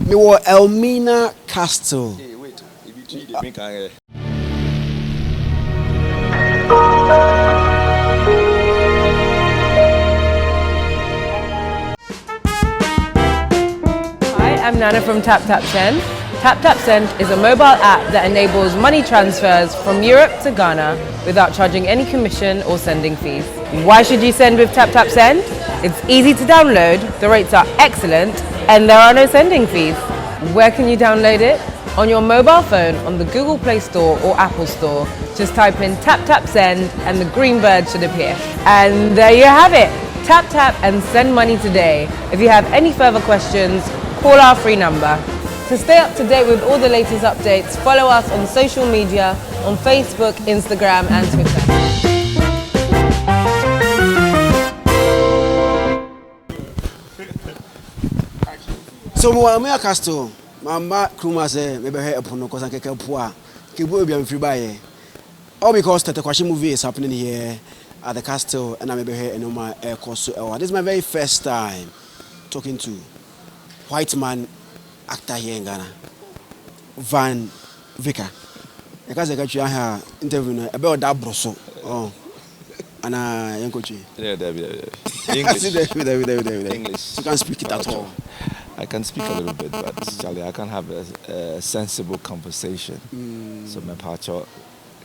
Me were Elmina Castle. Hey, wait. If you treat the drink, Hi, I'm Nana from TapTapSend. TapTapSend is a mobile app that enables money transfers from Europe to Ghana without charging any commission or sending fees. Why should you send with TapTapSend? It's easy to download, the rates are excellent, and there are no sending fees. Where can you download it? On your mobile phone on the Google Play Store or Apple Store. Just type in TapTapSend and the green bird should appear. And there you have it. Tap tap and send money today. If you have any further questions, call our free number. To stay up to date with all the latest updates, follow us on social media on Facebook, Instagram and Twitter. So Elmina Castle, Mama Kruma say maybe her upon no cause and keke poa. Kibu be free by. All because the Kwashi movie is happening here at the castle and I maybe here in my air course. This is my very first time talking to white man actor here in Ghana, Vicker. Because I got you here interview about that broso. Oh, and Yankochi. Yeah, English. You can't speak it at all. I can speak a little bit, but Charlie, I can't have a sensible conversation. So my partner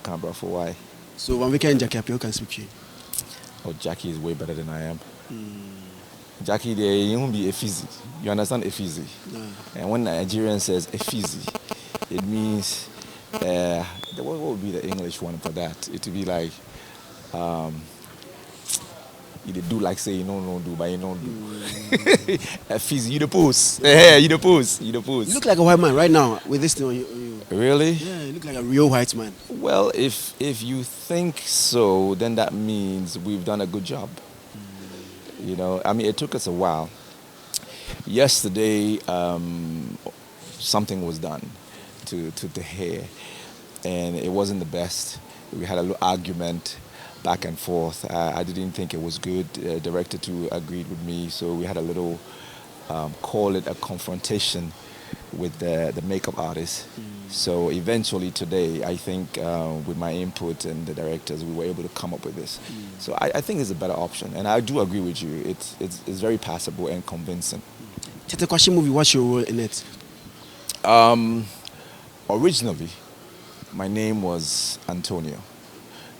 can't bro for why. So when we can Jackie up, you can speak to you. Oh, Jackie is way better than I am. Jackie, they won't be a fizzy. You understand a fizzy? No. And when Nigerian says a fizzy, it means what would be the English one for that? It would be like you do like say you don't do, but you don't do. A fizzy, you the pose. Yeah, you the pose. You look like a white man right now with this thing on you. Really? Yeah, you look like a real white man. Well, if you think so, then that means we've done a good job. You know, I mean, it took us a while. Yesterday, something was done to the hair, and it wasn't the best. We had a little argument back and forth. I didn't think it was good. Director too agreed with me, so we had a little, call it a confrontation with the makeup artist. So eventually today, I think with my input and the directors, we were able to come up with this. So I think it's a better option, and I do agree with you. It's very passable and convincing. Chete Kwashi movie, what's your role in it? Originally, my name was Antonio,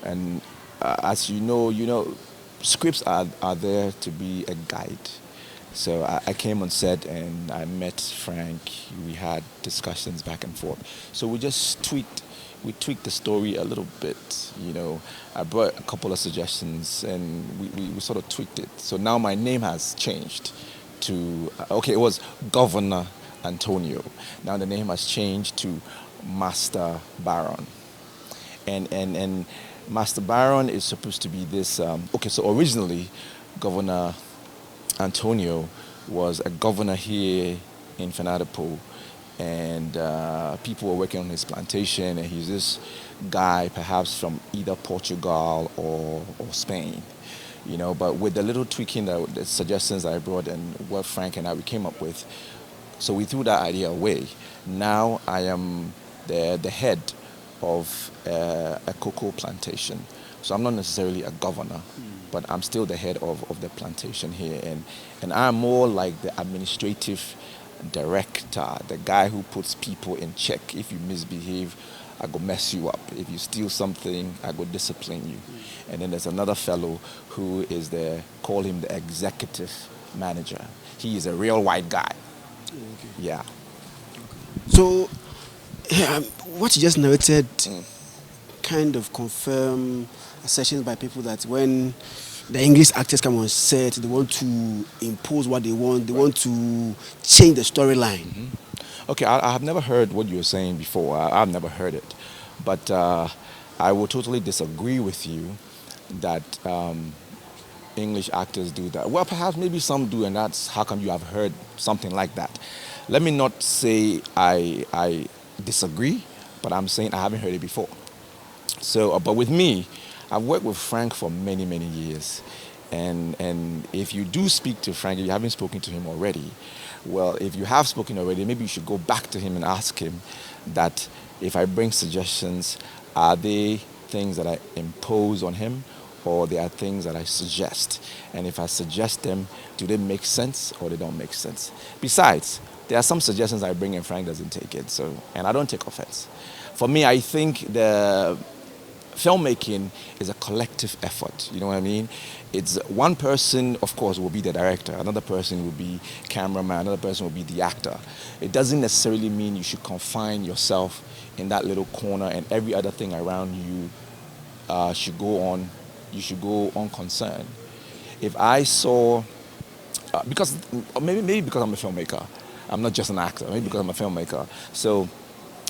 and as you know, scripts are there to be a guide. So I came on set and I met Frank. We had discussions back and forth. So we just tweaked the story a little bit. You know, I brought a couple of suggestions and we sort of tweaked it. So now my name has changed to it was Governor Antonio. Now the name has changed to Master Baron, and Master Baron is supposed to be this. So originally, Governor Antonio was a governor here in Fanadapo, and people were working on his plantation, and he's this guy perhaps from either Portugal or Spain, you know. But with the little tweaking, the suggestions I brought and what Frank and I we came up with, so we threw that idea away. Now I am the head of a cocoa plantation. So I'm not necessarily a governor, but I'm still the head of the plantation here. And I'm more like the administrative director, the guy who puts people in check. If you misbehave, I go mess you up. If you steal something, I go discipline you. And then there's another fellow who is call him the executive manager. He is a real white guy. Okay. Yeah. So, what you just narrated kind of confirm assertions by people that when the English actors come on set, they want to impose what they want. They want to change the storyline. Okay, I have never heard what you were saying before. I've never heard it. But I will totally disagree with you that English actors do that. Well, perhaps maybe some do, and that's how come you have heard something like that. Let me not say I disagree, but I'm saying I haven't heard it before. So, but with me, I've worked with Frank for many, many years. And if you do speak to Frank, if you haven't spoken to him already, well, if you have spoken already, maybe you should go back to him and ask him that if I bring suggestions, are they things that I impose on him, or they are things that I suggest? And if I suggest them, do they make sense or they don't make sense? Besides, there are some suggestions I bring and Frank doesn't take it, and I don't take offense. For me, I think the filmmaking is a collective effort, you know what I mean? It's one person, of course, will be the director, another person will be cameraman, another person will be the actor. It doesn't necessarily mean you should confine yourself in that little corner and every other thing around you should go unconcerned. If I saw, because maybe because I'm a filmmaker, I'm not just an actor, maybe because I'm a filmmaker. So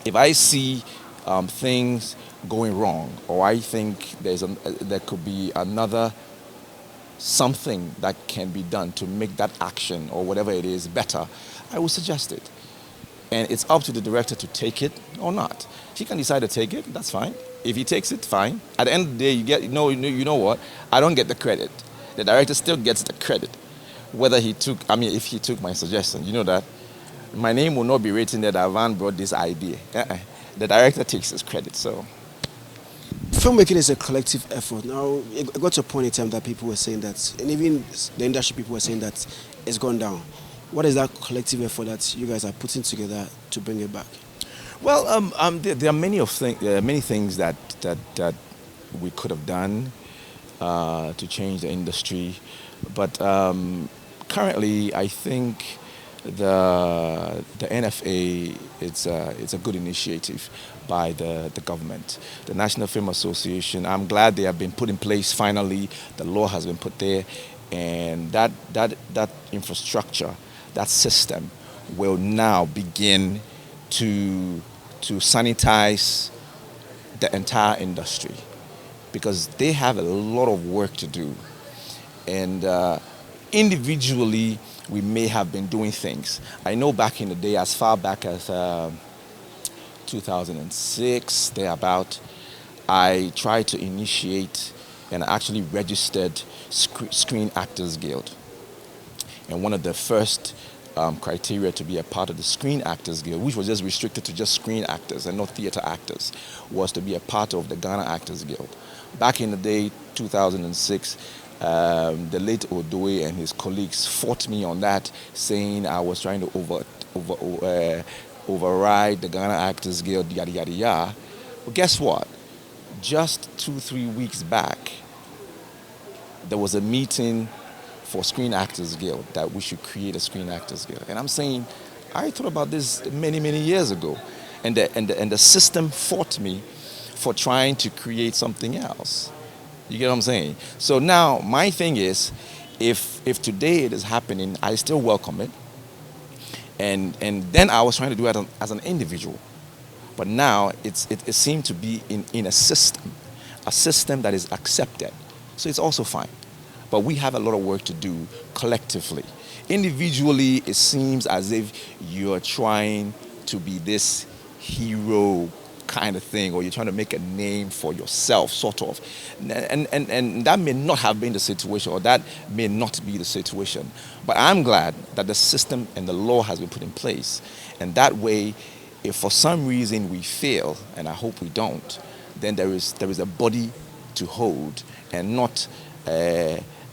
if I see things going wrong, or I think there could be another something that can be done to make that action or whatever it is better, I will suggest it. And it's up to the director to take it or not. He can decide to take it, that's fine. If he takes it, fine. At the end of the day, you know what? I don't get the credit. The director still gets the credit. If he took my suggestion, you know that my name will not be written that Yvonne brought this idea. The director takes his credit, so. Filmmaking is a collective effort. Now, it got to a point in time that people were saying that, and even the industry people were saying that it's gone down. What is that collective effort that you guys are putting together to bring it back? Well, there are many things that we could have done to change the industry, but currently, I think the NFA, it's a good initiative by the government. The National Film Association, I'm glad they have been put in place finally. The law has been put there, and that infrastructure, that system will now begin to sanitize the entire industry, because they have a lot of work to do. And individually, we may have been doing things. I know back in the day, as far back as 2006, thereabout, I tried to initiate and actually registered Screen Actors Guild. And one of the first criteria to be a part of the Screen Actors Guild, which was just restricted to just screen actors and not theater actors, was to be a part of the Ghana Actors Guild. Back in the day, 2006, the late Odoe and his colleagues fought me on that, saying I was trying to override the Ghana Actors Guild, yada, yada, yada. But guess what? Just 2-3 weeks back, there was a meeting for Screen Actors Guild that we should create a Screen Actors Guild. And I'm saying, I thought about this many, many years ago. And the system fought me for trying to create something else. You get what I'm saying? So now my thing is, if today it is happening, I still welcome it. And then I was trying to do it as an individual. But now it seemed to be in a system that is accepted. So it's also fine. But we have a lot of work to do collectively. Individually, it seems as if you're trying to be this hero kind of thing, or you're trying to make a name for yourself, sort of. And that may not have been the situation, or that may not be the situation. But I'm glad that the system and the law has been put in place. And that way, if for some reason we fail, and I hope we don't, then there is a body to hold, and not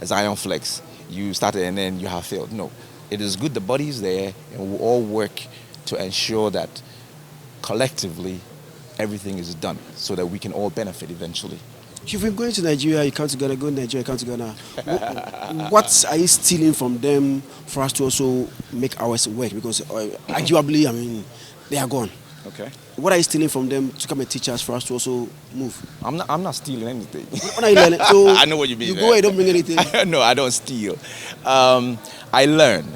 Zionfelix, you started and then you have failed. No, it is good the body is there, and we'll all work to ensure that collectively everything is done so that we can all benefit eventually. You've been going to Nigeria, you come to Ghana, go to Nigeria, you come to Ghana. What are you stealing from them for us to also make ours work? Because arguably, I mean, they are gone. Okay. What are you stealing from them to come and teach us for us to also move? I'm not stealing anything. What are you learning? So I know what you mean. You go and don't bring anything. No, I don't steal. I learn.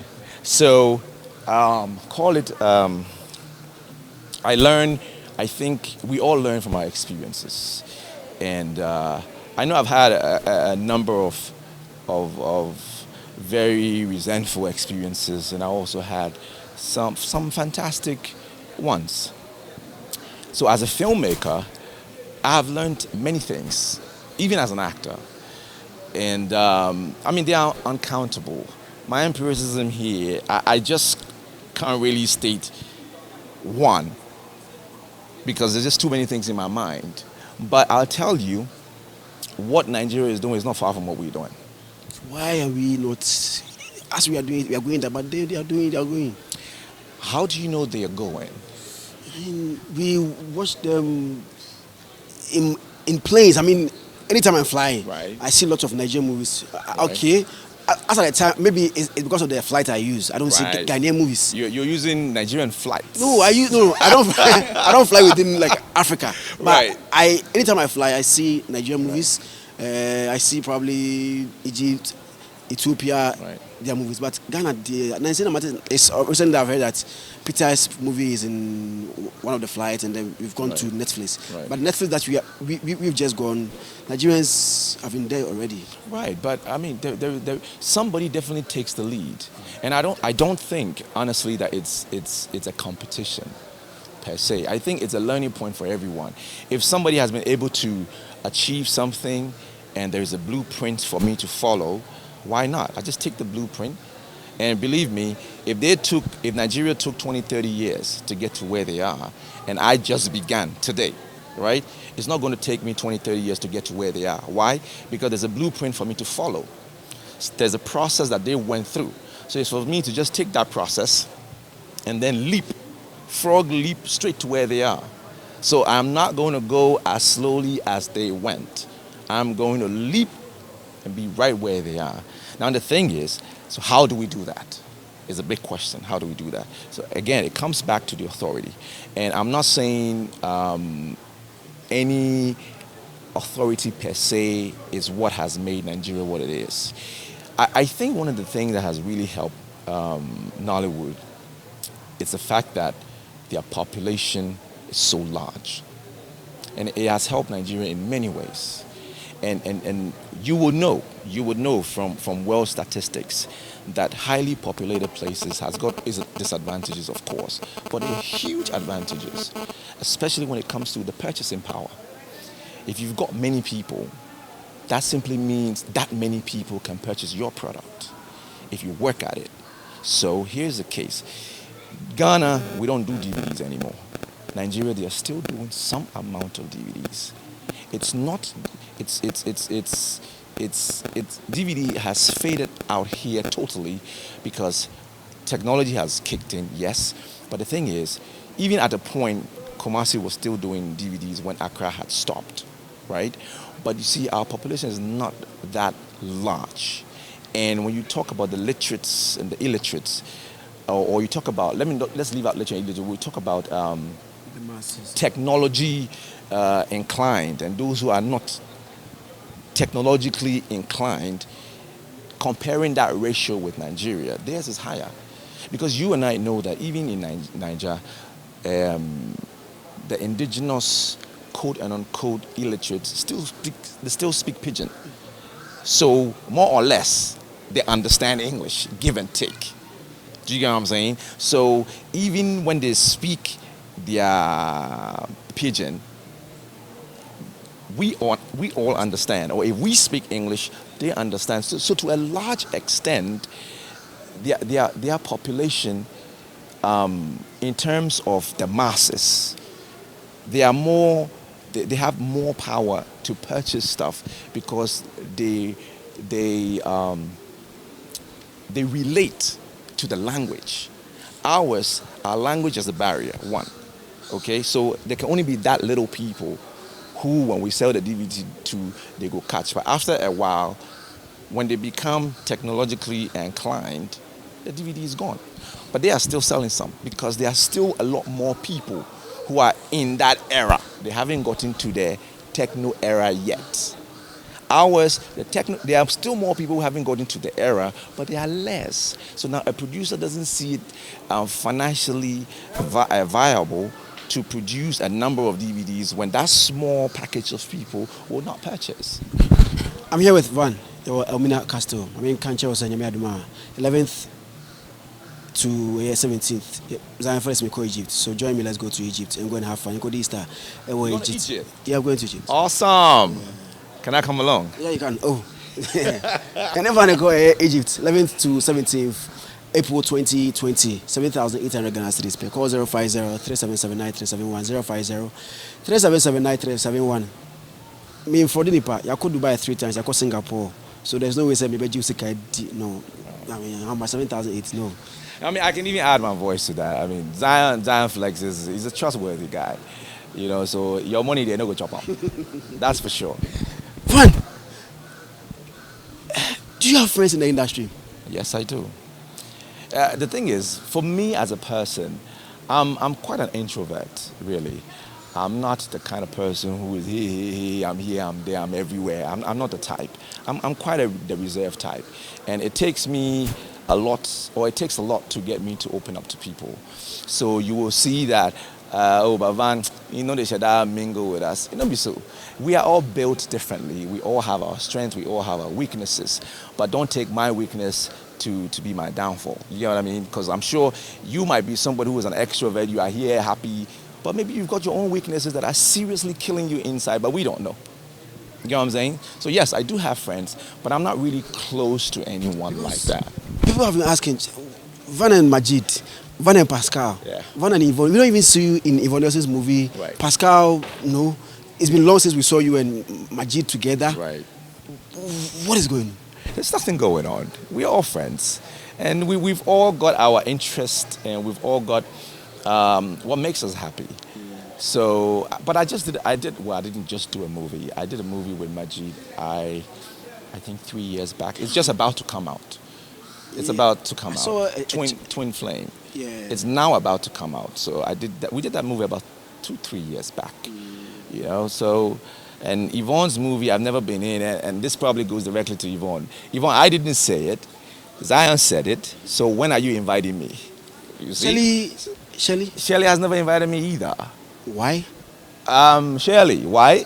So call it. I learn. I think we all learn from our experiences, and I know I've had a number of very resentful experiences, and I also had some fantastic ones. So as a filmmaker, I have learned many things, even as an actor. And I mean, they are uncountable. My empiricism here, I just can't really state one because there's just too many things in my mind. But I'll tell you, what Nigeria is doing is not far from what we're doing. Why are we not, as we are doing, we are going there, but they are going. How do you know they are going? We watch them in planes. I mean, anytime I'm flying, Right. I see lots of Nigerian movies. Right. Okay. As at the time, maybe it's because of the flight I use. I don't see Right. Ghanaian movies. You're using Nigerian flights. No, I don't. I don't fly within like Africa. But Right. anytime I fly, I see Nigerian movies. I see probably Egypt, Ethiopia, Right. their movies. But Ghana, it's recently I've heard that Peter's movie is in one of the flights, and then we've gone Right. to Netflix. Right. But Netflix that we've just gone, Nigerians have been there already. Right, but I mean, somebody definitely takes the lead, and I don't think honestly that it's a competition per se. I think it's a learning point for everyone. If somebody has been able to achieve something, and there's a blueprint for me to follow, why not? I just take the blueprint, and believe me, if Nigeria took 20, 30 years to get to where they are, and I just began today, right? It's not going to take me 20, 30 years to get to where they are. Why? Because there's a blueprint for me to follow. There's a process that they went through. So it's for me to just take that process and then frog leap straight to where they are. So I'm not going to go as slowly as they went. I'm going to leap and be right where they are. Now the thing is, so how do we do that? Is a big question. How do we do that? So again, it comes back to the authority. And I'm not saying any authority per se is what has made Nigeria what it is. I think one of the things that has really helped Nollywood is the fact that their population is so large. And it has helped Nigeria in many ways. And you would know from world statistics that highly populated places has got disadvantages, of course, but there are huge advantages, especially when it comes to the purchasing power. If you've got many people, that simply means that many people can purchase your product if you work at it. So here's the case. Ghana, we don't do DVDs anymore. Nigeria, they are still doing some amount of DVDs. DVD has faded out here totally because technology has kicked in, yes. But the thing is, even at the point, Kumasi was still doing DVDs when Accra had stopped, right? But you see, our population is not that large. And when you talk about the literates and the illiterates, or you talk about, let's leave out literate and illiterate, we talk about The masses. technology inclined and those who are not technologically inclined, comparing that ratio with Nigeria, theirs is higher. Because you and I know that even in Nigeria, the indigenous quote and unquote illiterates still speak pidgin. So more or less, they understand English, give and take. Do you get what I'm saying? So even when they speak their pidgin, we all understand. Or if we speak English, they understand. So to a large extent, their population, in terms of the masses, they have more power to purchase stuff because they relate to the language. Our language is a barrier, one. Okay, so there can only be that little people who, when we sell the DVD to, they go catch. But after a while, when they become technologically inclined, the DVD is gone. But they are still selling some because there are still a lot more people who are in that era. They haven't gotten to the techno era yet. There are still more people who haven't gotten to the era, but they are less. So now a producer doesn't see it financially viable to produce a number of DVDs when that small package of people will not purchase. I'm here with Yvonne, Elmina Castro. I mean, Kancha was 11th to 17th. Zionfelix may go Egypt. So join me, let's go to Egypt and go and have fun. Go to Easter. Egypt? Yeah, I'm going to Egypt. Awesome. Can I come along? Yeah, you can. Oh. I never want to go Egypt. 11th to 17th. April 2020, 7,800 Ghana cedis per. Call 050-3779-371, 050-3779-371. Me for the nipa, I could Dubai 3 times, I could Singapore. So there's no way say maybe you no. I mean, how much 7,008? No. I mean, I can even add my voice to that. I mean, Zionfelix is a trustworthy guy, you know. So your money they no go chop up. That's for sure. Fun. Do you have friends in the industry? Yes, I do. The thing is, for me as a person, I'm quite an introvert, really. I'm not the kind of person who is hey, I'm here, I'm there, I'm everywhere. I'm not the type. I'm quite the reserved type. And it takes me a lot, or it takes a lot to get me to open up to people. So you will see that, but Van, you know, they should mingle with us. You know, so we are all built differently. We all have our strengths, we all have our weaknesses. But don't take my weakness to be my downfall. You know what I mean? Because I'm sure you might be somebody who is an extrovert, you are here, happy, but maybe you've got your own weaknesses that are seriously killing you inside, but we don't know. You know what I'm saying? So yes, I do have friends, but I'm not really close to anyone like that. People have been asking, Van and Majid, Van and Pascal, Van and Yvonne. We don't even see you in Yvonne's movie. Right. Pascal, no. It's been long since we saw you and Majid together. Right. What is going on? There's nothing going on. We're all friends. And we've all got our interest, and we've all got what makes us happy. So, but I didn't just do a movie. I did a movie with Majid, I think 3 years back. It's just about to come out. It's about to come out. So, Twin Flame. Yeah. It's now about to come out. So we did that movie about 2-3 years back. You know, so, and Yvonne's movie, I've never been in it, and this probably goes directly to Yvonne. Yvonne, I didn't say it. Zion said it. So when are you inviting me? You see? Shirley has never invited me either. Why? Shirley, why?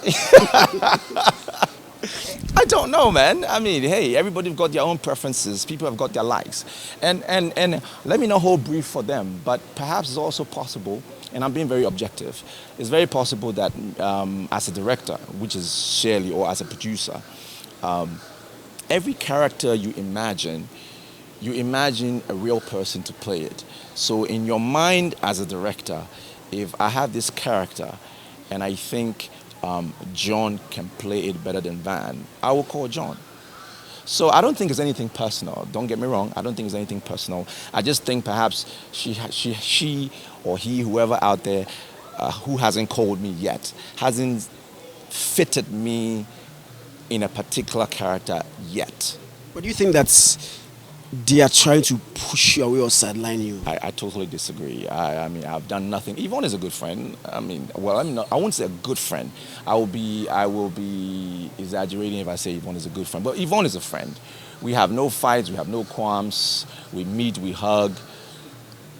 I don't know, man. I mean, hey, everybody's got their own preferences. People have got their likes. And let me not hold brief for them, but perhaps it's also possible, and I'm being very objective, it's very possible that as a director, which is Shirley, or as a producer, every character you imagine a real person to play it. So in your mind as a director, if I have this character and I think John can play it better than Van, I will call John. So I don't think it's anything personal. Don't get me wrong. I don't think it's anything personal. I just think perhaps she or he, whoever out there who hasn't called me yet, hasn't fitted me in a particular character yet. But do you think they are trying to push you away or sideline you? I totally disagree. I mean, I've done nothing. Yvonne is a good friend. I mean, well, I won't say a good friend. I will be exaggerating if I say Yvonne is a good friend. But Yvonne is a friend. We have no fights. We have no qualms. We meet. We hug.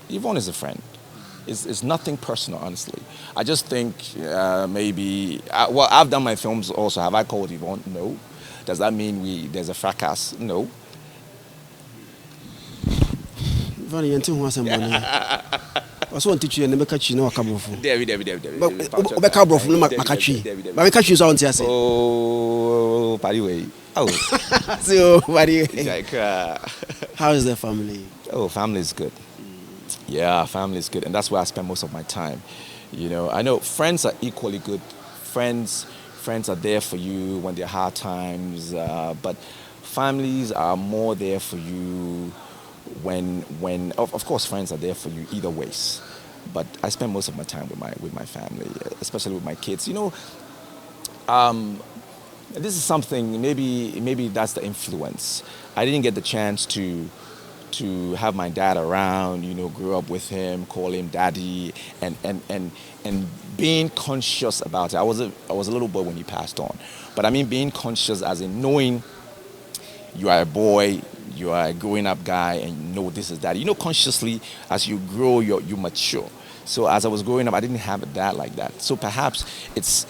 Yvonne is a friend. It's nothing personal, honestly. I just think maybe... I've done my films also. Have I called Yvonne? No. Does that mean there's a fracas? No. Very young who has some money. I want to teach you and never catch you no cabrofo. David. But we cabrofo no makachi. But we catch you so on here. Oh, by the way. Oh. So, by the way. Like, how is the family? Oh, family is good. Yeah, family is good, and that's where I spend most of my time. You know, I know friends are equally good. Friends are there for you when there are hard times, but families are more there for you when of course friends are there for you either ways, but I spend most of my time with my family, especially with my kids. You know, this is something, maybe that's the influence. I didn't get the chance to have my dad around, you know, grow up with him, call him daddy, and being conscious about it. I was a little boy when he passed on, but I mean being conscious as in knowing you are a boy, you are a growing up guy, and you know this is daddy. You know, consciously as you grow, you mature. So as I was growing up, I didn't have a dad like that. So perhaps it's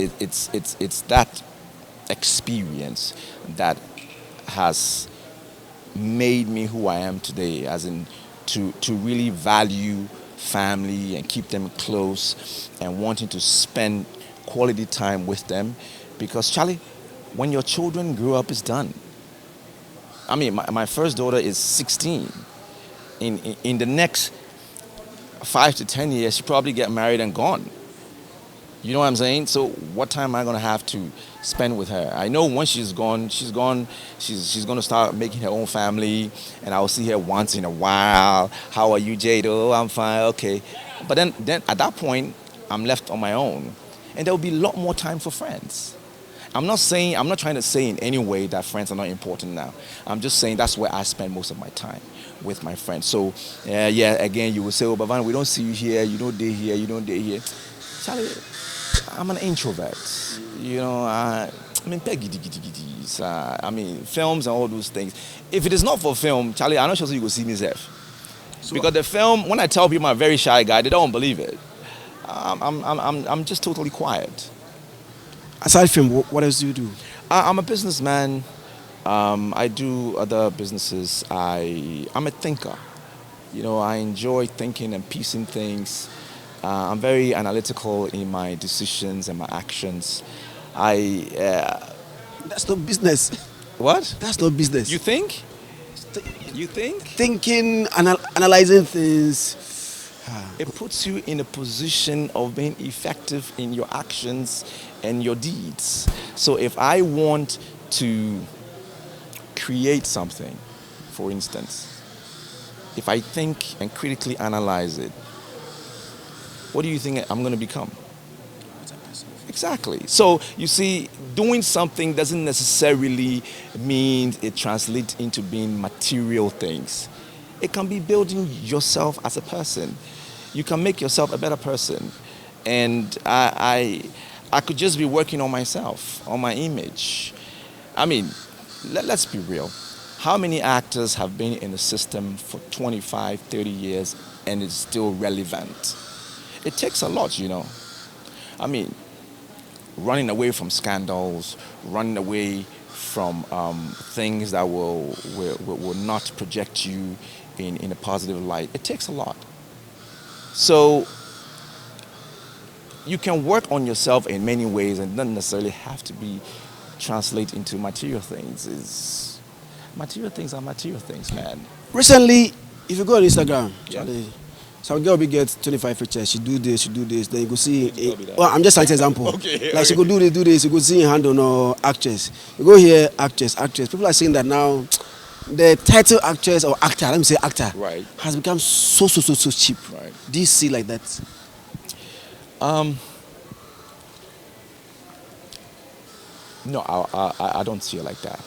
that experience that has made me who I am today, as in to really value family and keep them close and wanting to spend quality time with them, because Charlie, when your children grow up, it's done. I mean, my first daughter is 16. in the next 5 to 10 years, she'll probably get married and gone. You know what I'm saying? So what time am I going to have to spend with her? I know once she's gone, she's going to start making her own family, and I'll see her once in a while. How are you, Jade? Oh, I'm fine. Okay. But then at that point, I'm left on my own. And there will be a lot more time for friends. I'm not trying to say in any way that friends are not important now. I'm just saying that's where I spend most of my time, with my friends. So, again, you will say, oh, Bavan, we don't see you here, you don't date here, you don't date here. Charlie, I'm an introvert. You know, I mean, films and all those things. If it is not for film, Charlie, I'm not sure you will see me, Zeph. Because the film, when I tell people I'm a very shy guy, they don't believe it. I'm just totally quiet. Aside from what else do you do? I'm a businessman. I do other businesses. I'm a thinker. You know, I enjoy thinking and piecing things. I'm very analytical in my decisions and my actions. That's not business. What? That's not business. You think? You think? Thinking, analyzing things. It puts you in a position of being effective in your actions and your deeds. So if I want to create something, for instance, if I think and critically analyze it, what do you think I'm going to become? Exactly. So you see, doing something doesn't necessarily mean it translates into being material things. It can be building yourself as a person. You can make yourself a better person. And I could just be working on myself, on my image. I mean, let's be real. How many actors have been in the system for 25, 30 years and it's still relevant? It takes a lot, you know. I mean, running away from scandals, running away from things that will not project you in a positive light. It takes a lot. So you can work on yourself in many ways and not necessarily have to be translate into material things. Material things are material things, man. Recently, if you go on Instagram, Yeah. some girl will get 25 pictures. She do this, then you go see. Well, I'm just an example. Okay, like she go do this, you go see in handle no actress. You go here, actress. People are saying that now the title actress or actor, let me say actor, Right. has become so cheap. Right. Do you see like that? No, I don't see it like that.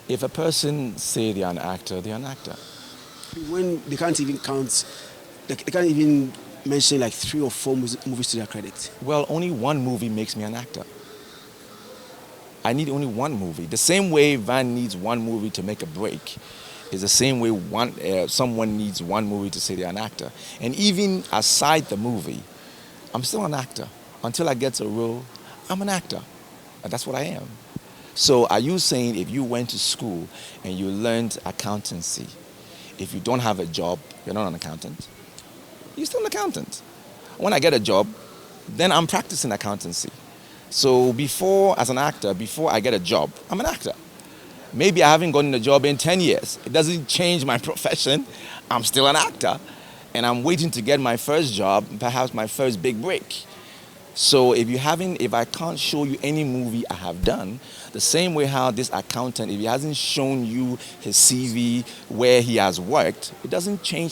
If a person say they're an actor, they're an actor. When they can't even count, they can't even mention like 3 or 4 movies to their credit. Well, only one movie makes me an actor. I need only one movie. The same way Van needs one movie to make a break is the same way someone needs one movie to say they're an actor. And even aside the movie, I'm still an actor. Until I get a role, I'm an actor. And that's what I am. So are you saying if you went to school and you learned accountancy, if you don't have a job, you're not an accountant? You're still an accountant. When I get a job, then I'm practicing accountancy. So as an actor, before I get a job, I'm an actor. Maybe I haven't gotten a job in 10 years. It doesn't change my profession. I'm still an actor. And I'm waiting to get my first job, perhaps my first big break. So if I can't show you any movie I have done, the same way how this accountant, if he hasn't shown you his CV where he has worked, it doesn't change.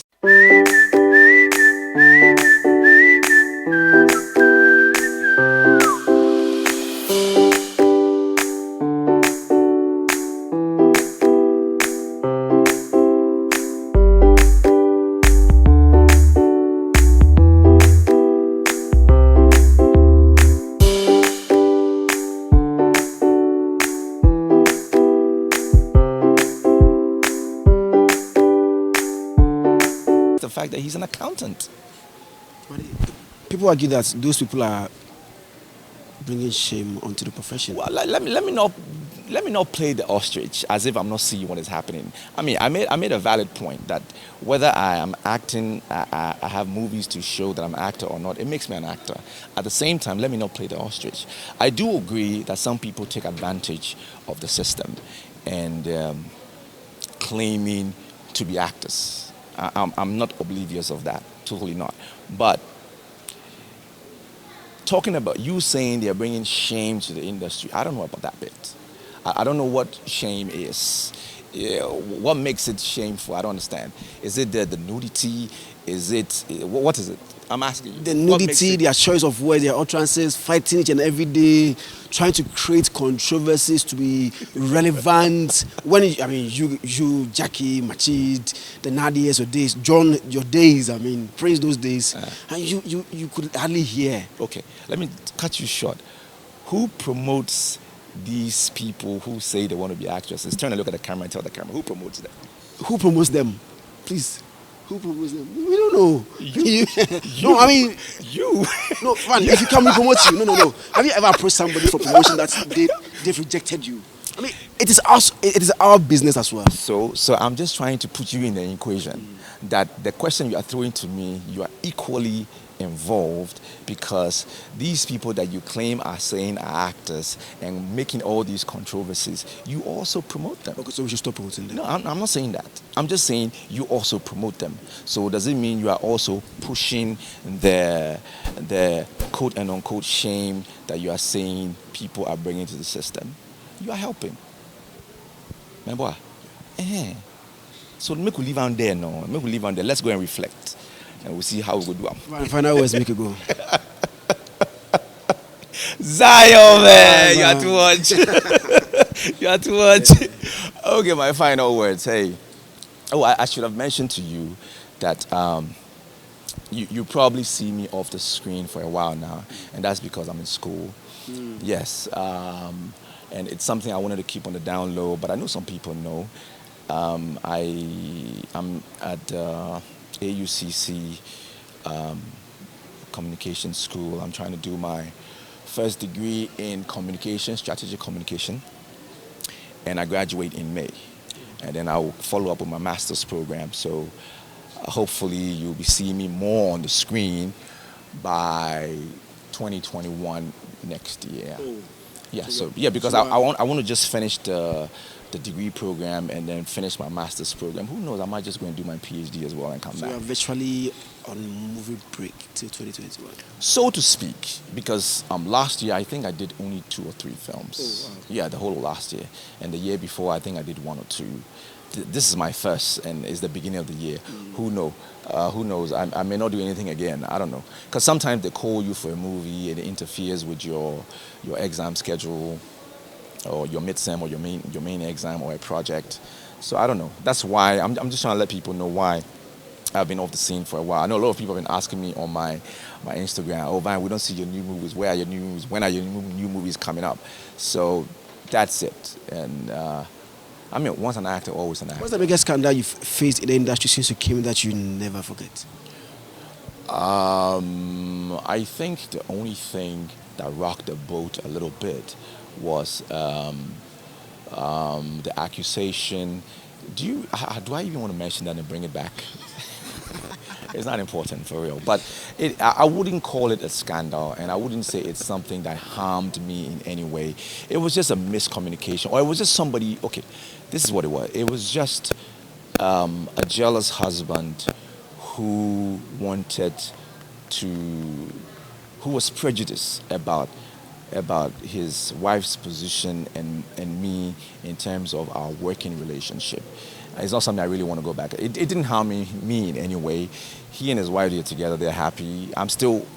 The fact that he's an accountant. People argue that those people are bringing shame onto the profession. Well, let me not play the ostrich as if I'm not seeing what is happening. I mean, I made a valid point that whether I am acting, I have movies to show that I'm an actor or not, it makes me an actor. At the same time, let me not play the ostrich. I do agree that some people take advantage of the system and claiming to be actors. I'm not oblivious of that, totally not. But talking about you saying they're bringing shame to the industry, I don't know about that bit. I don't know what shame is. Yeah, what makes it shameful? I don't understand. Is it the nudity? Is it what is it? I'm asking you. The nudity, their choice of words, their utterances, fighting each and every day, trying to create controversies to be relevant. You, Jackie, Majid, the Nadias, your days, John, your days. Praise those days, and you could hardly hear. Okay, let me cut you short. Who promotes these people who say they want to be actresses? Turn and look at the camera and tell the camera. Who promotes them? Who promotes them? Please. Who promotes them? We don't know. You. No, you. No, man, if you come, we promote you. No. Have you ever approached somebody for promotion that they've rejected you? It is our business as well. So I'm just trying to put you in the equation that the question you are throwing to me, you are equally involved, because these people that you claim are saying are actors and making all these controversies, you also promote them. Okay, so we should stop promoting them. No, I'm not saying that. I'm just saying you also promote them. So does it mean you are also pushing the quote and unquote shame that you are saying people are bringing to the system? You are helping. Remember? So make we leave on there now. Make we leave on there. Let's go and reflect. And we'll see how we go do them. Final words, make it go. Zion, man, you are too much. You are too much. Okay, my final words. Hey, I should have mentioned to you that you probably see me off the screen for a while now, and that's because I'm in school. Yes, and it's something I wanted to keep on the down low, but I know some people know. I'm at AUCC Communication School. I'm trying to do my first degree in communication, strategic communication, and I graduate in May. And then I'll follow up with my master's program. So hopefully you'll be seeing me more on the screen by 2021 next year. Yeah, because I want to just finish the degree program and then finish my master's program. Who knows, I might just go and do my PhD as well and come back. So you're virtually on movie break till 2021? So to speak, because last year I think I did only 2 or 3 films. Oh, wow. Yeah, the whole of last year. And the year before I think I did 1 or 2. This is my first, and it's the beginning of the year. Who knows? I may not do anything again. I don't know. Because sometimes they call you for a movie and it interferes with your exam schedule, or your midsem, or your main exam, or a project. So I don't know. That's why I'm just trying to let people know why I've been off the scene for a while. I know a lot of people have been asking me on my Instagram, "Oh, Van, we don't see your new movies. Where are your new movies? When are your new movies coming up?" So that's it. And once an actor, always an actor. What's the biggest scandal you've faced in the industry since you came that you never forget? I think the only thing that rocked the boat a little bit was the accusation. Do I even want to mention that and bring it back? It's not important, for real. But I wouldn't call it a scandal, and I wouldn't say it's something that harmed me in any way. It was just a miscommunication, or it was just somebody, okay, this is what it was. It was just a jealous husband who was prejudiced about his wife's position and me in terms of our working relationship. It's not something I really want to go back. It didn't harm me in any way. He and his wife are together. They're happy.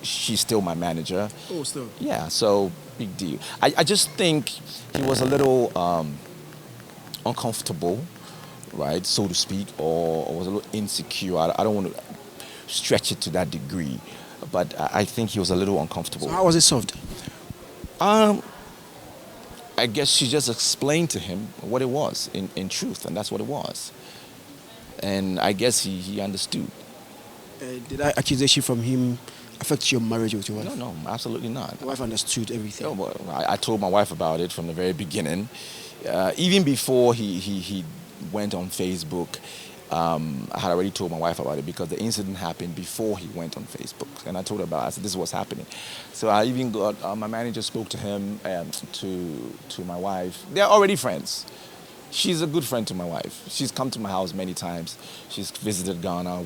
She's still my manager. Oh, still? Yeah, so big deal. I just think he was a little uncomfortable, right, so to speak, or was a little insecure. I don't want to stretch it to that degree, but I think he was a little uncomfortable. So how was it solved? I guess she just explained to him what it was in truth, and that's what it was. And I guess he understood. Did that accusation from him affect your marriage with your wife? No, absolutely not. Your wife understood everything? No, but I told my wife about it from the very beginning. Even before he went on Facebook, I had already told my wife about it, because the incident happened before he went on Facebook, and I told her about it. I said, this is what's happening. So I even got my manager spoke to him, to my wife. They're already friends. She's a good friend to my wife. She's come to my house many times. She's visited Ghana.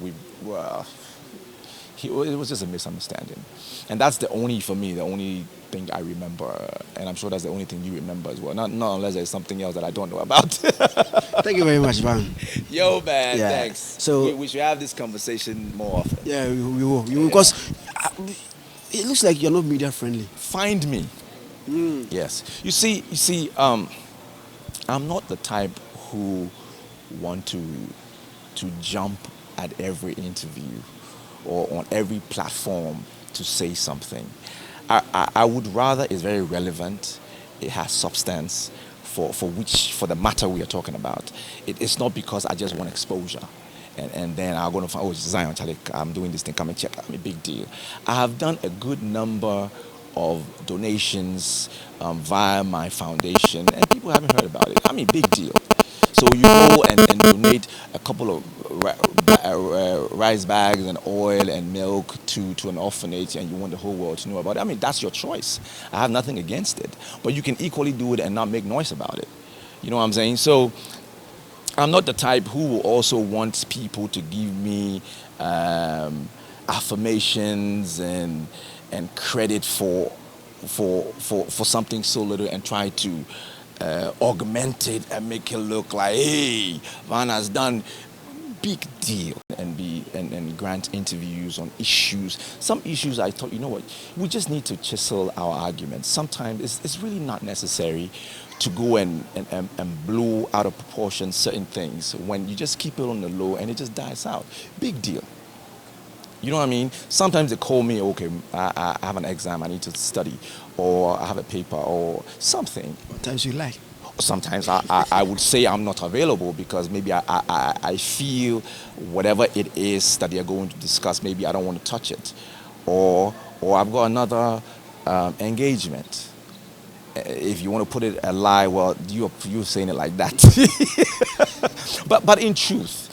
It was just a misunderstanding. And that's the only thing I remember. And I'm sure that's the only thing you remember as well. Not unless there's something else that I don't know about. Thank you very much, Van. Yo, man, Yeah. thanks. So we should have this conversation more often. yeah, we will. Because it looks like you're not media friendly. Find me. Yes. You see, I'm not the type who want to jump at every interview or on every platform to say something. I would rather it's very relevant, it has substance for the matter we are talking about. It's not because I just want exposure. And then I'm going to find, Zionfelix, I'm doing this thing, come and check. I'm a big deal. I have done a good number of donations via my foundation, and people haven't heard about it. I mean, big deal. So you go and donate a couple of rice bags and oil and milk to an orphanage, and you want the whole world to know about it. I mean, that's your choice. I have nothing against it. But you can equally do it and not make noise about it. You know what I'm saying? So I'm not the type who will also want people to give me affirmations and credit for something so little and try to augment it and make it look like, hey, Van has done big deal and grant interviews on issues. Some issues I thought, you know what, we just need to chisel our arguments. Sometimes it's really not necessary to go and blow out of proportion certain things when you just keep it on the low and it just dies out. Big deal. You know what I mean? Sometimes they call me, okay, I have an exam, I need to study, or I have a paper or something. What times you like? Sometimes I would say I'm not available because maybe I feel whatever it is that they're going to discuss, maybe I don't want to touch it. Or I've got another engagement. If you want to put it a lie, well, you're saying it like that. But in truth,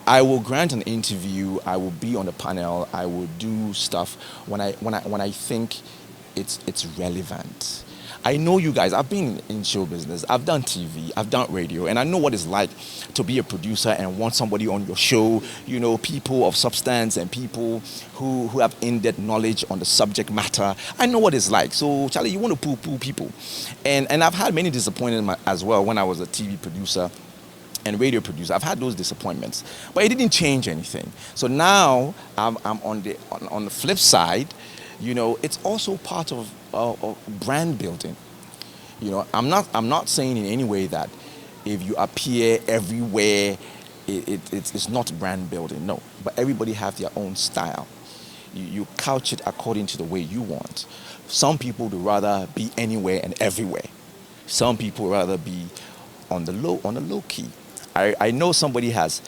I will grant an interview. I will be on the panel. I will do stuff when I think it's relevant. I know you guys. I've been in show business. I've done TV. I've done radio, and I know what it's like to be a producer and want somebody on your show. You know, people of substance and people who have in-depth knowledge on the subject matter. I know what it's like. So, Charlie, you want to poo-poo people, and I've had many disappointments as well when I was a TV producer and radio producer. I've had those disappointments, but it didn't change anything. So now I'm on the flip side. You know, it's also part of brand building. You know, I'm not saying in any way that if you appear everywhere, it's not brand building. No, but everybody have their own style. You couch it according to the way you want. Some people would rather be anywhere and everywhere. Some people would rather be on the low key. I know somebody has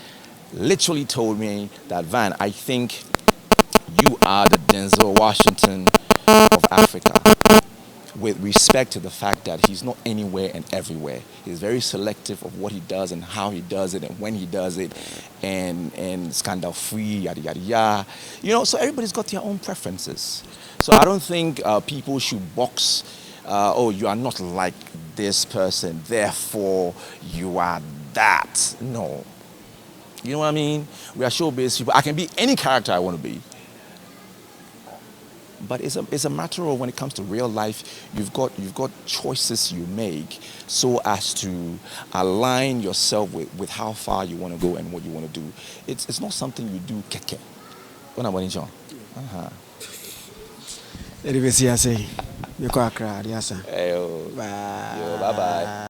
literally told me that, Van, I think you are the Denzel Washington of Africa, with respect to the fact that he's not anywhere and everywhere. He's very selective of what he does and how he does it and when he does it, and scandal free, yada yada yada. You know, so everybody's got their own preferences. So I don't think people should box. Oh, you are not like this person, therefore you are that. No. You know what I mean? We are showbiz people. I can be any character I want to be. But it's a matter of when it comes to real life, you've got choices you make so as to align yourself with how far you want to go and what you want to do. It's not something you do keke. When I'm John. Anyway, see, I say, you go Accra, yes, sir. Bye. Bye bye.